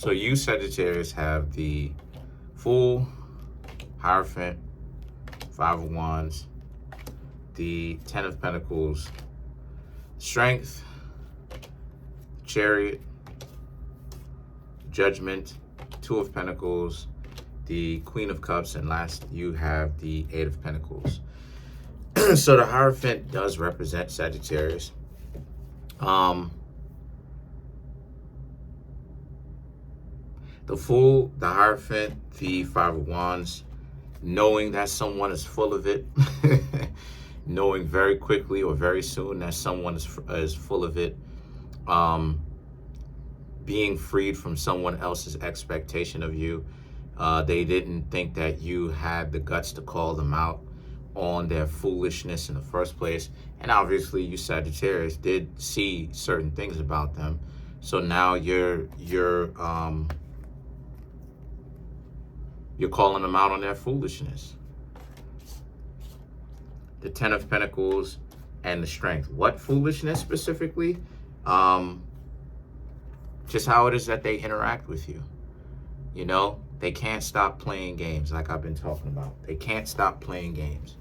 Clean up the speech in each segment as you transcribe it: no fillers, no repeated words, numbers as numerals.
So you Sagittarius have the Fool, Hierophant, Five of Wands, the Ten of Pentacles, Strength, Chariot, Judgment, Two of Pentacles, the Queen of Cups, and last you have the Eight of Pentacles. So the Hierophant does represent Sagittarius. The Fool, the Hierophant, the Five of Wands, knowing that someone is full of it, knowing very quickly or very soon that someone is full of it, being freed from someone else's expectation of you. They didn't think that you had the guts to call them out on their foolishness in the first place. And obviously you Sagittarius did see certain things about them. So now you're calling them out on their foolishness. The Ten of Pentacles and the Strength. What foolishness specifically? Just how it is that they interact with you. You know, they can't stop playing games like I've been talking about. They can't stop playing games.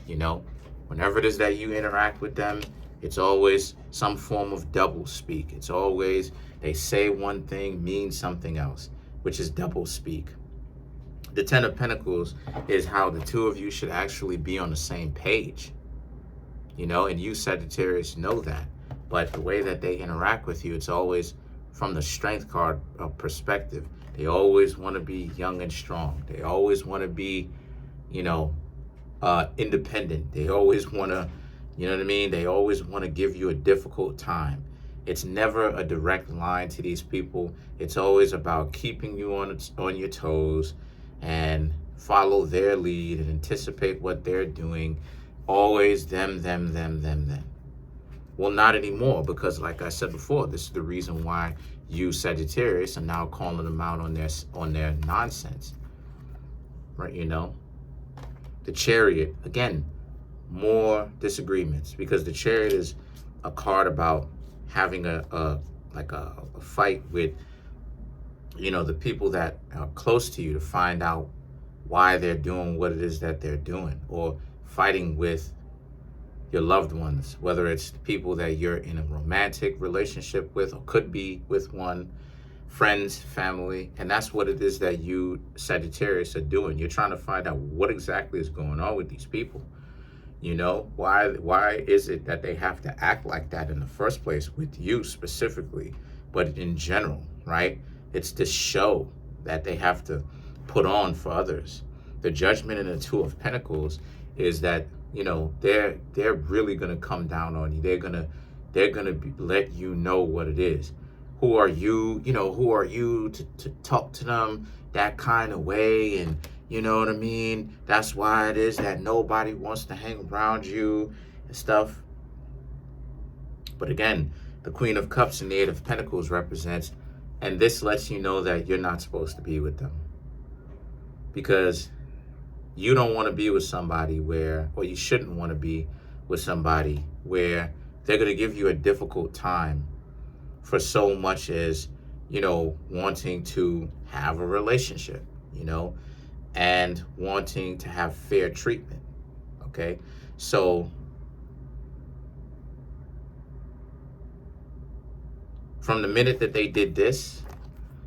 You know, whenever it is that you interact with them, it's always some form of double speak. It's always they say one thing, mean something else, which is double speak. The Ten of Pentacles is how the two of you should actually be on the same page. You know, and you Sagittarius know that. But the way that they interact with you, it's always from the Strength card perspective. They always want to be young and strong. They always want to be, you know, independent. They always want to, you know what I mean? They always want to give you a difficult time. It's never a direct line to these people. It's always about keeping you on your toes and follow their lead and anticipate what they're doing. Always them. Well, not anymore, because like I said before, this is the reason why you Sagittarius are now calling them out on their nonsense. Right, you know? The Chariot, again, more disagreements, because the Chariot is a card about having a fight with, you know, the people that are close to you to find out why they're doing what it is that they're doing, or fighting with your loved ones, whether it's the people that you're in a romantic relationship with or could be with one, friends, family. And that's what it is that you Sagittarius are doing. You're trying to find out what exactly is going on with these people. You know, why is it that they have to act like that in the first place with you specifically, but in general, right? It's this show that they have to put on for others. The Judgment in the Two of Pentacles is that, you know, they're really gonna come down on you. They're gonna let you know what it is. Who are you? You know, who are you to talk to them that kind of way? And you know what I mean? That's why it is that nobody wants to hang around you and stuff. But again, the Queen of Cups and the Eight of Pentacles represents, and this lets you know that you're not supposed to be with them. Because you don't want to be with somebody where, or you shouldn't want to be with somebody where they're going to give you a difficult time for so much as, you know, wanting to have a relationship, you know, and wanting to have fair treatment, okay? So from the minute that they did this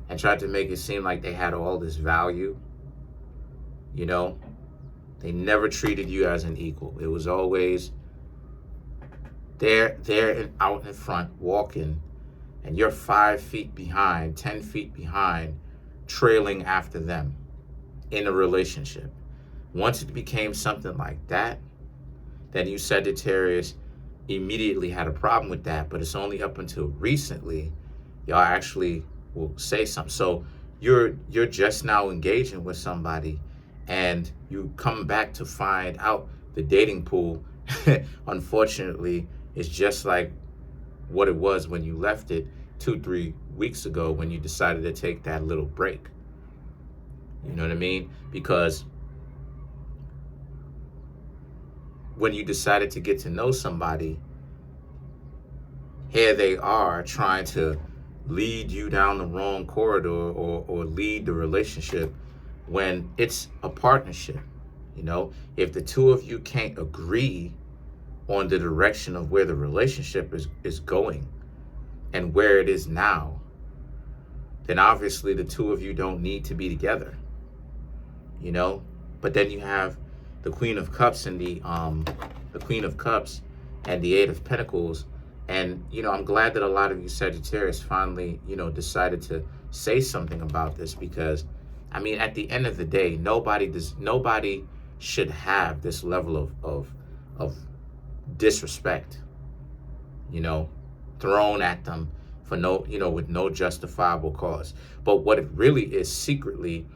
and tried to make it seem like they had all this value, you know, they never treated you as an equal. It was always they're out in front walking, and you're 5 feet behind, 10 feet behind, trailing after them in a relationship. Once it became something like that, then you Sagittarius immediately had a problem with that. But it's only up until recently y'all actually will say something. So you're just now engaging with somebody, and you come back to find out the dating pool, unfortunately, is just like what it was when you left it 2-3 weeks ago when you decided to take that little break. You know what I mean? Because when you decided to get to know somebody, here they are trying to, lead you down the wrong corridor or lead the relationship when it's a partnership. You know, if the two of you can't agree on the direction of where the relationship is going and where it is now, then obviously the two of you don't need to be together, you know. But then you have the Queen of Cups and the Queen of Cups and the Eight of Pentacles. And, you know, I'm glad that a lot of you Sagittarius finally, you know, decided to say something about this, because, I mean, at the end of the day, nobody should have this level of disrespect, you know, thrown at them for no, you know, with no justifiable cause. But what it really is secretly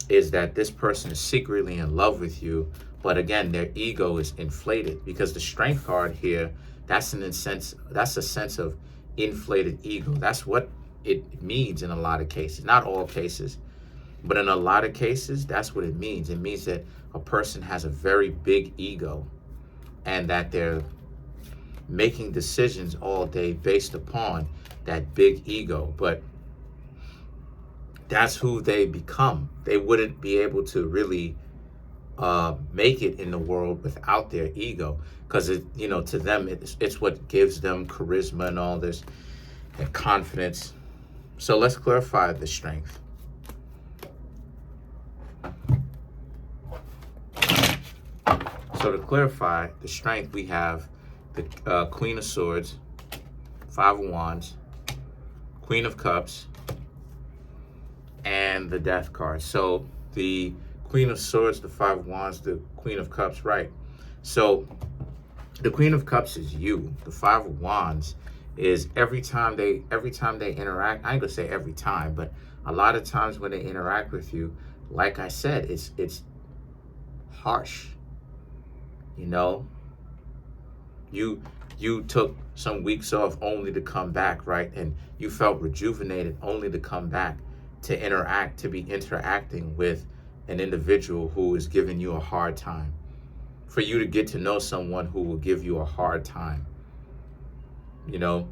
is that this person is secretly in love with you, but again, their ego is inflated, because the Strength card here, that's a sense of inflated ego. That's what it means in a lot of cases, not all cases, but in a lot of cases, that's what it means. It means that a person has a very big ego and that they're making decisions all day based upon that big ego. But that's who they become. They wouldn't be able to really make it in the world without their ego, because it, you know, to them it's what gives them charisma and all this and confidence. So let's clarify the Strength. So to clarify the Strength, we have the Queen of Swords, Five of Wands, Queen of Cups, and the Death card. So the Queen of Swords, the Five of Wands, the Queen of Cups, right? So the Queen of Cups is you. The Five of Wands is every time they interact, I ain't gonna say every time, but a lot of times when they interact with you, like I said, it's harsh. You know, you took some weeks off only to come back, right? And you felt rejuvenated only to come back to be interacting with an individual who is giving you a hard time. For you to get to know someone who will give you a hard time. You know,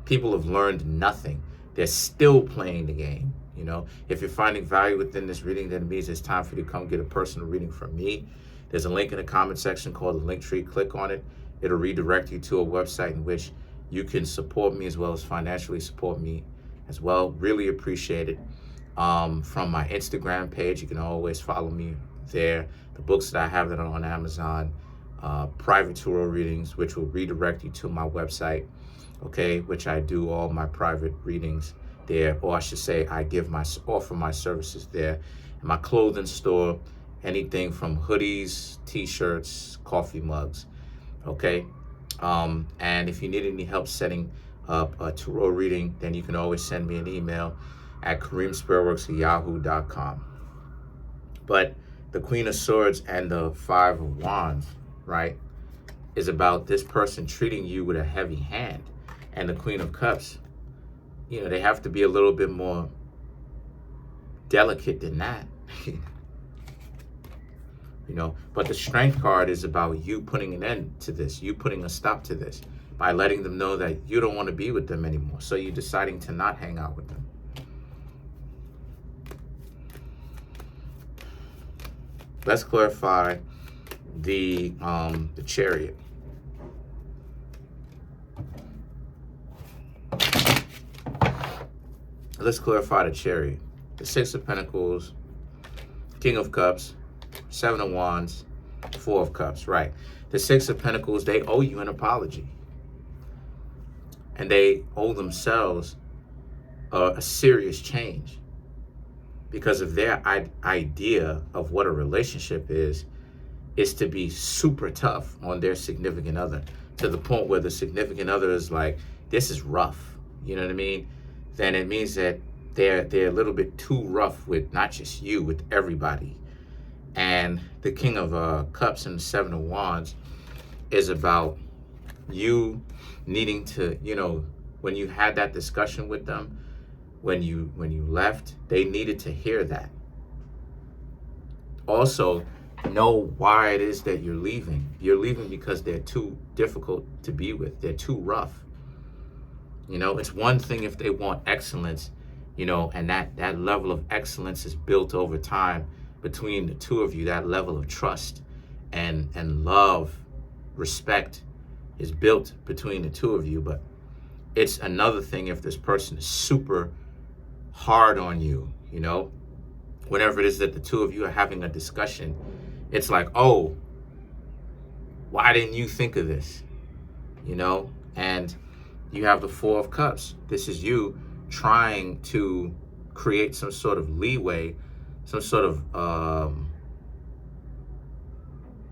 people have learned nothing. They're still playing the game. You know, if you're finding value within this reading, then it means it's time for you to come get a personal reading from me. There's a link in the comment section called the link tree. Click on it. It'll redirect you to a website in which you can support me as well as financially support me as well. Really appreciate it. From my Instagram page, you can always follow me there. The books that I have that are on Amazon, private tarot readings, which will redirect you to my website, okay, which I do all my private readings there, or I should say I offer my services there. And my clothing store, anything from hoodies, t-shirts, coffee mugs, okay? And if you need any help setting up a tarot reading, then you can always send me an email at Kareemspiritworks@yahoo.com. But the Queen of Swords and the Five of Wands, right, is about this person treating you with a heavy hand. And the Queen of Cups, you know, they have to be a little bit more delicate than that. You know, but the Strength card is about you putting an end to this, you putting a stop to this by letting them know that you don't want to be with them anymore. So you're deciding to not hang out with them. Let's clarify the Chariot. Let's clarify the Chariot. The Six of Pentacles, King of Cups, Seven of Wands, Four of Cups, right? The Six of Pentacles, they owe you an apology. And they owe themselves a serious change because of their idea of what a relationship is to be super tough on their significant other, to the point where the significant other is like, this is rough, you know what I mean? Then it means that they're a little bit too rough with not just you, with everybody. And the King of Cups and the Seven of Wands is about you needing to, you know, when you had that discussion with them, when you left, they needed to hear that. Also, know why it is that you're leaving. You're leaving because they're too difficult to be with. They're too rough. You know, it's one thing if they want excellence, you know, and that level of excellence is built over time between the two of you. That level of trust and love, respect is built between the two of you. But it's another thing if this person is super hard on you, you know, whenever it is that the two of you are having a discussion, it's like, oh, why didn't you think of this? You know, and you have the Four of Cups. This is you trying to create some sort of leeway, some sort of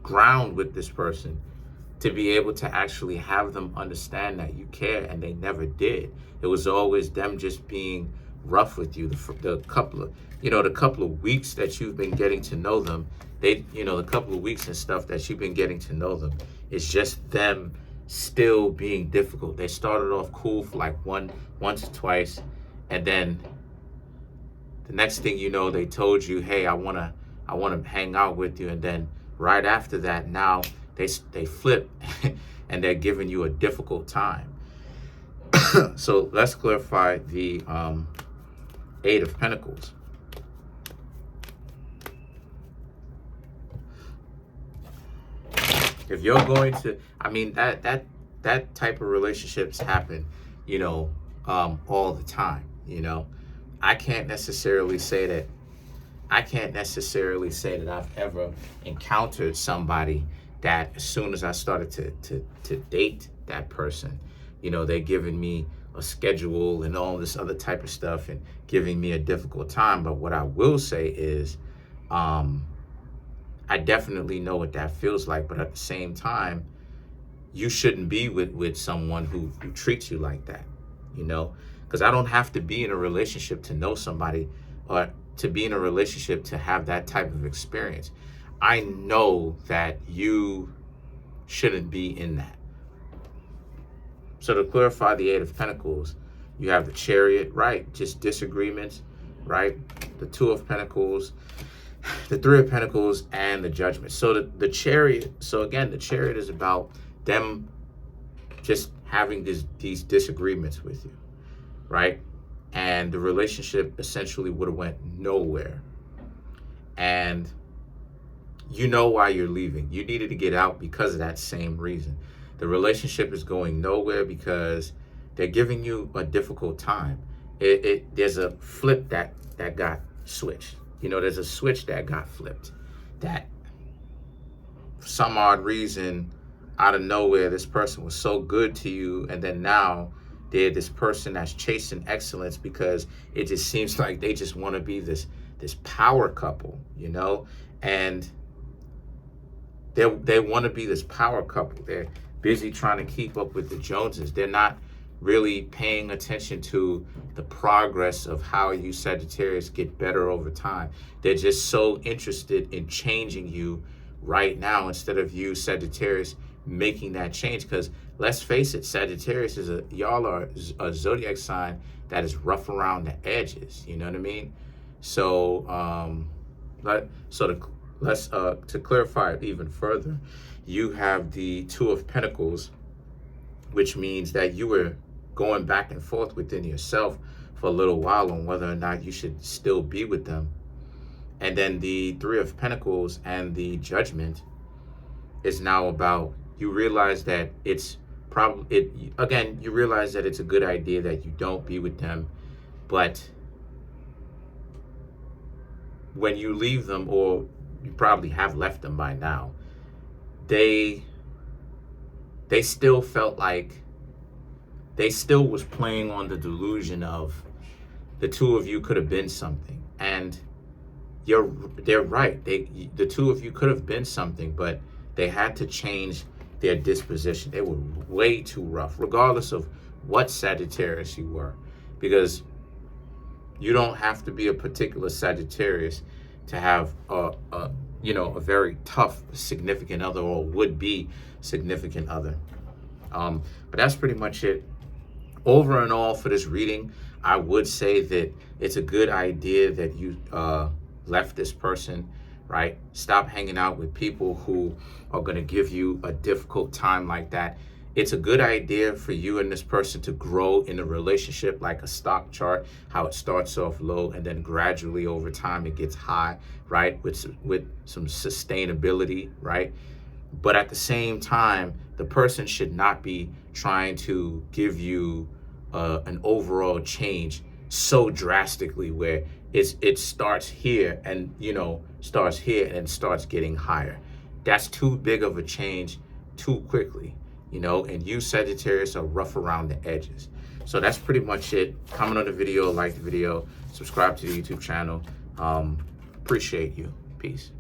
ground with this person to be able to actually have them understand that you care, and they never did. It was always them just being rough with you. The couple of, you know, the couple of weeks that you've been getting to know them, they, you know, the couple of weeks and stuff that you've been getting to know them, it's just them still being difficult. They started off cool for like once or twice, and then the next thing you know, they told you, hey, I wanna hang out with you, and then right after that, now they flip and they're giving you a difficult time. So let's clarify the Eight of Pentacles. If you're going to, I mean, that type of relationships happen, you know, all the time. You know, I can't necessarily say that I've ever encountered somebody that as soon as I started to date that person, you know, they're giving me a schedule and all this other type of stuff and giving me a difficult time. But what I will say is, I definitely know what that feels like. But at the same time, you shouldn't be with someone who treats you like that, you know, because I don't have to be in a relationship to know somebody, or to be in a relationship to have that type of experience. I know that you shouldn't be in that. So to clarify the Eight of Pentacles, you have the Chariot, right? Just disagreements, right? The Two of Pentacles, the Three of Pentacles, and the Judgment. So the Chariot, so again, the Chariot is about them just having these disagreements with you, right? And the relationship essentially would have went nowhere. And you know why you're leaving. You needed to get out because of that same reason. The relationship is going nowhere because they're giving you a difficult time. There's a flip that got switched. You know, there's a switch that got flipped. That for some odd reason, out of nowhere, this person was so good to you, and then now they're this person that's chasing excellence because it just seems like they just want to be this power couple, you know, and they want to be this power couple. They're busy trying to keep up with the Joneses. They're not really paying attention to the progress of how you Sagittarius get better over time. They're just so interested in changing you right now instead of you Sagittarius making that change. Because let's face it, Sagittarius y'all are a zodiac sign that is rough around the edges. You know what I mean? So to clarify it even further, you have the Two of Pentacles, which means that you were going back and forth within yourself for a little while on whether or not you should still be with them. And then the Three of Pentacles and the Judgment is now about, you realize that it's you realize that it's a good idea that you don't be with them, but when you leave them, or you probably have left them by now, they still felt like they still was playing on the delusion of the two of you could have been something. And they're right. The two of you could have been something, but they had to change their disposition. They were way too rough, regardless of what Sagittarius you were, because you don't have to be a particular Sagittarius to have a very tough significant other, or would-be significant other. But that's pretty much it. Over and all for this reading, I would say that it's a good idea that you left this person, right? Stop hanging out with people who are going to give you a difficult time like that. It's a good idea for you and this person to grow in a relationship like a stock chart, how it starts off low and then gradually over time it gets high, right? With some sustainability, right? But at the same time, the person should not be trying to give you an overall change so drastically where it starts here and, you know, starts here and starts getting higher. That's too big of a change too quickly, you know, and you Sagittarius are rough around the edges. So that's pretty much it. Comment on the video, like the video, subscribe to the YouTube channel. Appreciate you. Peace.